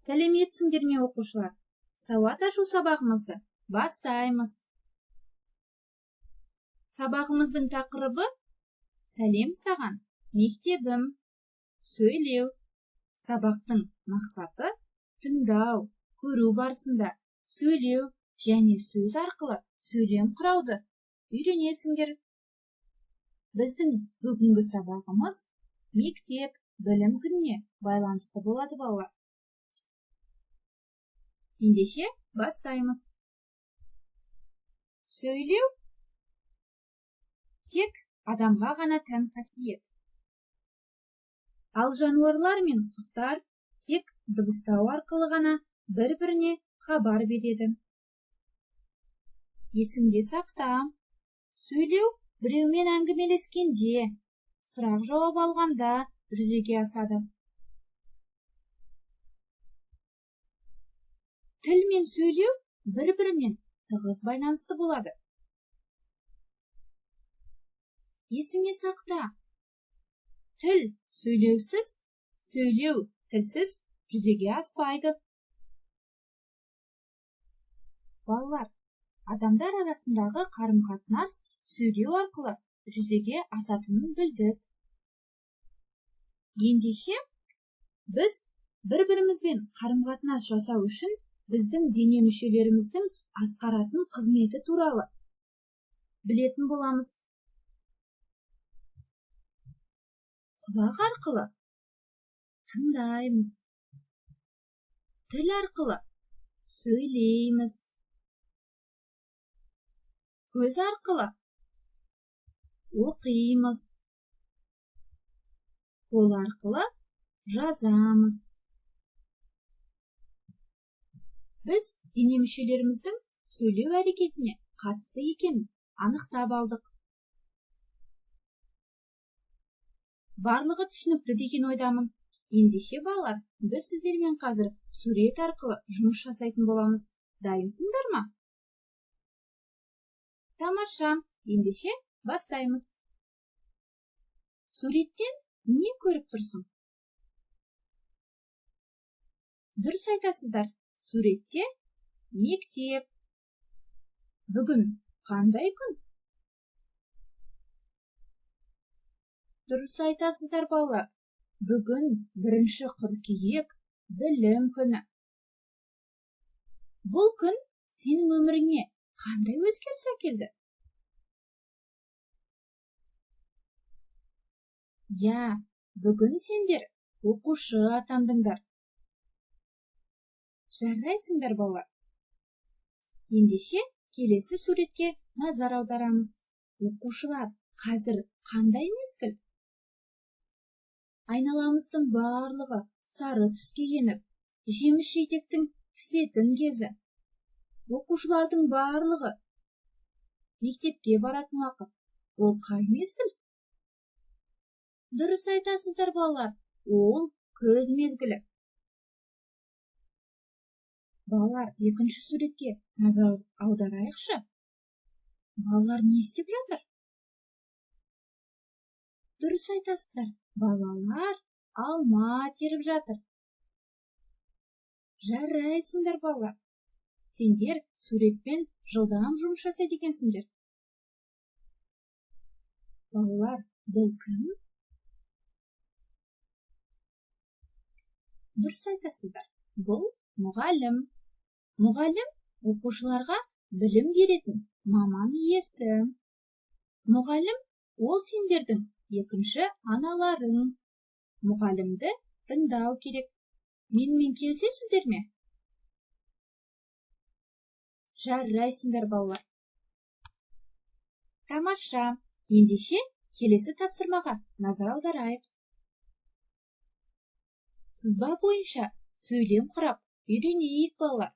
Сәлеметсіңдер ме оқушылар? Сауат ашу сабағымызды бастаймыз. Сабағымыздың тақырыбы сәлем саған, мектебім. Сөйлеу. Сабақтың мақсаты тыңдау, көру барысында сөйлеу және сөз арқылы сөйлем құрауды үйренесіңдер. Біздің бүгінгі сабағымыз мектеп білім күніне байланысты болады балалар. Ендеше бастаймыз. Сөйлеу тек адамға ғана тән қасиет. Ал жануарлар мен құстар тек дыбыстау арқылы ғана бір-біріне хабар береді. Есіңде сақта. Сөйлеу біреумен әңгімелескенде, сұрақ жауап алғанда жүзеге асады. Тіл мен сөйлеу бір-бірімен тығыз байланысты болады. Есіңе сақта. Тіл сөйлеусіз, сөйлеу тілсіз жүзеге аспайды. Балалар, адамдар арасындағы қарым-қатынас сөйлеу арқылы жүзеге асатынын білдік. Ендеше, біз бір-бірімізбен қарым-қатынас жасау үшін біздің дене мүшелеріміздің атқаратын қызметі туралы білетін боламыз. Құлақ арқылы тыңдаймыз. Тіл арқылы сөйлейміз. Көз арқылы оқимыз. Қол арқылы жазамыз. Біз дене мүшелеріміздің сөйлеу әрекетіне қатысты екенін анықтап алдық. Барлығы түсінікті деген ойдамын. Ендеше балалар, біз сіздермен қазір сурет арқылы жұмыс жасайтын боламыз. Дайынсыңдар ма? Тамаша. Ендеше бастаймыз. Суреттен не көріп тұрсың? Дұрыс айтасыздар. Суретте мектеп. Бүгін қандай күн? Дұрыс айтасыздар балалар. Бүгін 1 қыркүйек білім күні. Бұл күн сенің өміріңе қандай өзгеріс әкелді? Я, бүгін сендер оқушы атандыңдар. Жарайсыңдар балалар. Ендеше келесі суретке назар аударамыз. Оқушылар, қазір қандай мезгіл? Айналамыздың барлығы сары түске еніп, жеміс-жидектің пісетін кезі. Оқушылардың барлығы мектепке баратын уақыт. Ол қай мезгіл? Дұрыс айтасыздар балалар. Ол көз мезгілі. Балалар, екінші суретке назар аударайықшы. Балалар не істеп жатыр? Дұрыс айтасыздар. Балалар алма теріп жатыр. Жарайсыңдар балалар. Сендер суретпен жылдам жұмыс жасайды екенсіңдер. Балалар, бұл кім? Дұрыс айтасыздар. Бұл мұғалім. Мұғалім оқушыларға білім беретін маман иесі. Мұғалім ол сендердің екінші аналарың. Мұғалімді тыңдау керек. Менімен келісесіздер ме? Жарайсыңдар балалар. Тамаша. Ендеше келесі тапсырмаға назар аударайық. Сызба бойынша сөйлем құрап үйренейік балалар.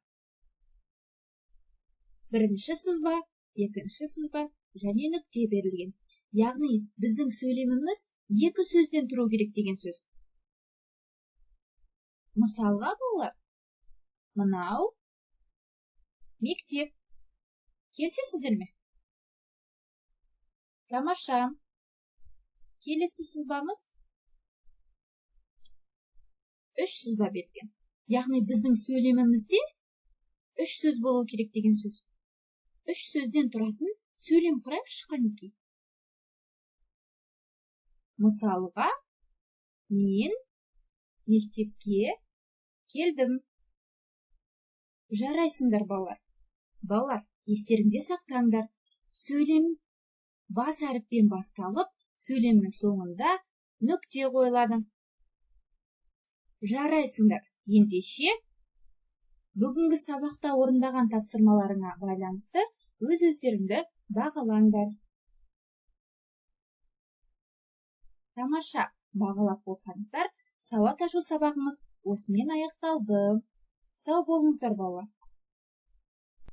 Бірінші сызба, екінші сызба және нүкте берілген. Яғни біздің сөйлеміміз 2 сөзден тұру керек деген сөз. Мысалға балалар, мынау мектеп. Келісесіздер ме? Тамаша. Келесі сызбамыз 3 сызба берген. яғни біздің сөйлемімізде 3 сөз болу керек деген сөз. 3 сөзден тұратын сөйлем құрайықшы қанекей. Мысалға, мен мектепке келдім. Жарайсыңдар балалар. Балалар, естеріңде сақтаңдар. Сөйлем бас әріппен басталып, сөйлемнің соңында нүкте қойылады. Жарайсыңдар. Ендеше, бүгінгі сабақта орындаған тапсырмаларыңа байланысты өз-өздеріңді бағалаңдар. Тамаша, бағалап болсаңыздар, сауат ашу сабағымыз осымен аяқталды. Сау болыңыздар балалар.